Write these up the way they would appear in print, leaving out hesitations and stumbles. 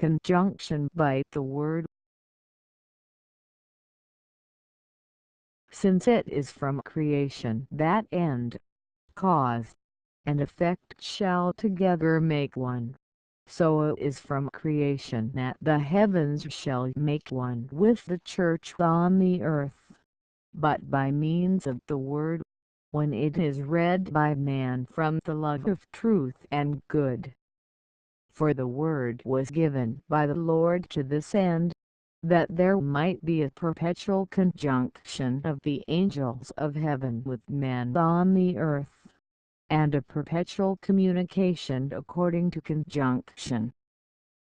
Conjunction by the word. Since it is from creation that end, cause, and effect shall together make one, so it is from creation that the heavens shall make one with the church on the earth. But by means of the word, when it is read by man from the love of truth and good. For the word was given by the Lord to this end, that there might be a perpetual conjunction of the angels of heaven with men on the earth, and a perpetual communication according to conjunction.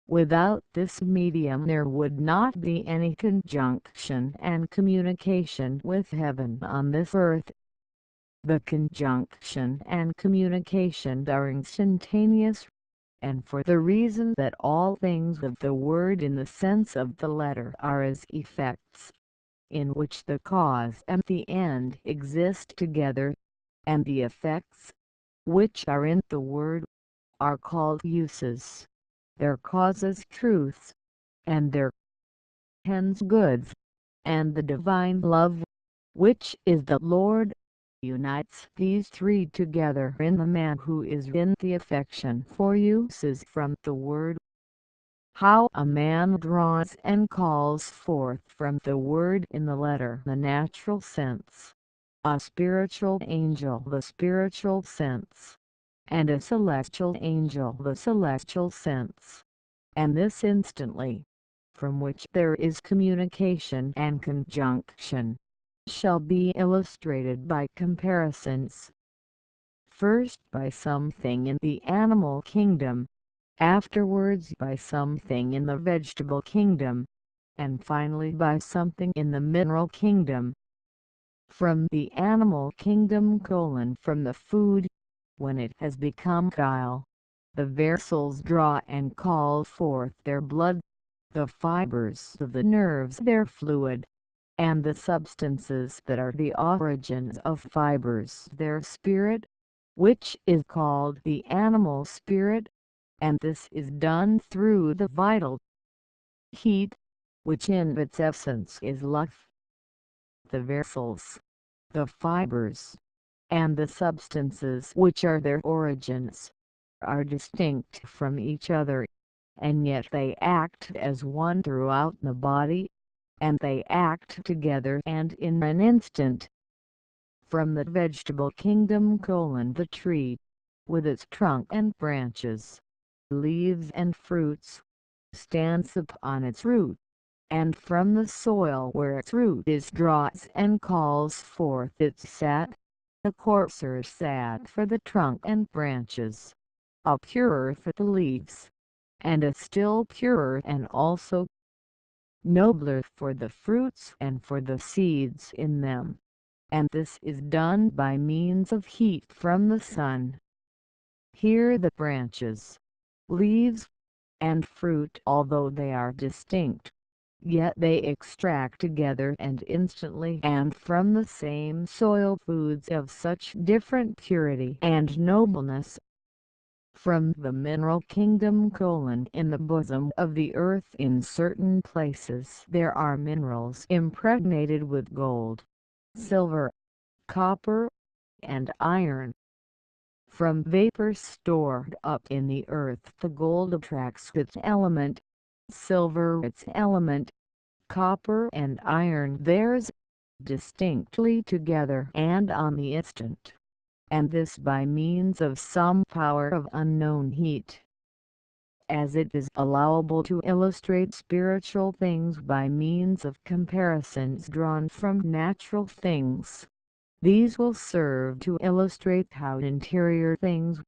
Without this medium there would not be any conjunction and communication with heaven on this earth. The conjunction and communication are instantaneous, and for the reason that all things of the word in the sense of the letter are as effects, in which the cause and the end exist together, and the effects, which are in the word, are called uses, their causes truths, and their ends goods, and the divine love, which is the Lord, unites these three together in the man who is in the affection for uses from the word. How a man draws and calls forth from the word in the letter the natural sense, a spiritual angel the spiritual sense, and a celestial angel the celestial sense, and this instantly, from which there is communication and conjunction, shall be illustrated by comparisons. First by something in the animal kingdom, afterwards by something in the vegetable kingdom, and finally by something in the mineral kingdom. From the animal kingdom: from the food, when it has become chyle, the vessels draw and call forth their blood, the fibers of the nerves their fluid, and the substances that are the origins of fibers their spirit, which is called the animal spirit, and this is done through the vital heat, which in its essence is life. The vessels, the fibers, and the substances which are their origins, are distinct from each other, and yet they act as one throughout the body, and they act together and in an instant. From the vegetable kingdom: the tree, with its trunk and branches, leaves and fruits, stands upon its root, and from the soil where its root is draws and calls forth its sap, a coarser sap for the trunk and branches, a purer for the leaves, and a still purer and also nobler for the fruits and for the seeds in them, and this is done by means of heat from the sun. Here the branches, leaves, and fruit, although they are distinct, yet they extract together and instantly and from the same soil foods of such different purity and nobleness. From the mineral kingdom: in the bosom of the earth in certain places there are minerals impregnated with gold, silver, copper, and iron. From vapor stored up in the earth the gold attracts its element, silver its element, copper and iron theirs, distinctly together and on the instant, and this by means of some power of unknown heat. As it is allowable to illustrate spiritual things by means of comparisons drawn from natural things, these will serve to illustrate how interior things,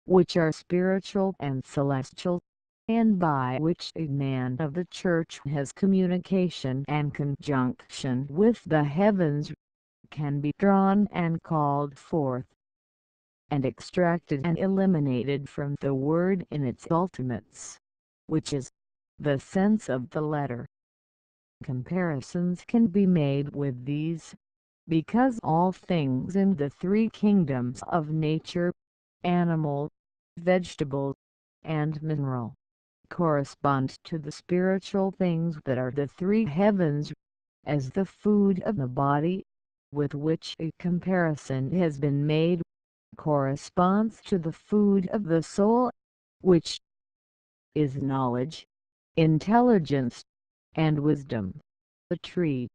which are spiritual and celestial, and by which a man of the church has communication and conjunction with the heavens, can be drawn and called forth, and extracted and eliminated from the word in its ultimates, which is the sense of the letter. Comparisons can be made with these, because all things in the three kingdoms of nature, animal, vegetable, and mineral, correspond to the spiritual things that are the three heavens, as the food of the body, with which a comparison has been made, corresponds to the food of the soul, which is knowledge, intelligence, and wisdom. The tree,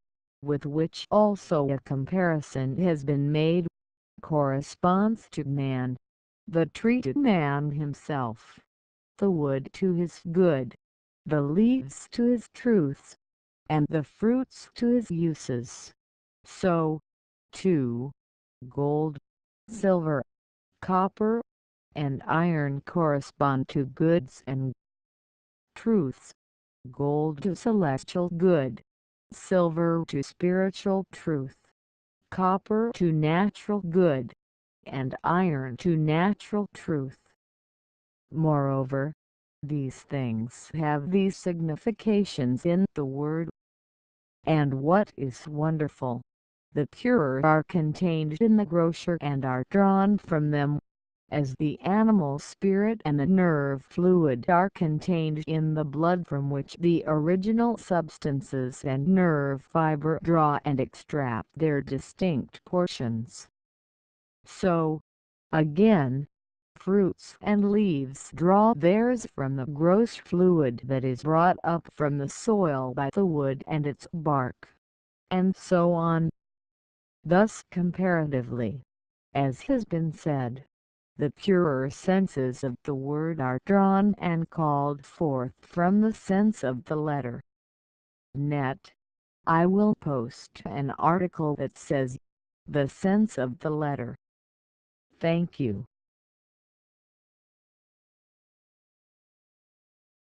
with which also a comparison has been made, corresponds to man, the tree to man himself, the wood to his good, the leaves to his truths, and the fruits to his uses. So, too, gold, silver, copper, and iron correspond to goods and truths. Gold to celestial good, silver to spiritual truth, copper to natural good, and iron to natural truth. Moreover, these things have these significations in the word. And what is wonderful, the pure are contained in the grosser and are drawn from them, as the animal spirit and the nerve fluid are contained in the blood, from which the original substances and nerve fiber draw and extract their distinct portions. So, again, fruits and leaves draw theirs from the gross fluid that is brought up from the soil by the wood and its bark, and so on. Thus comparatively, as has been said, the purer senses of the word are drawn and called forth from the sense of the letter. Net. I will post an article that says, the sense of the letter. Thank you.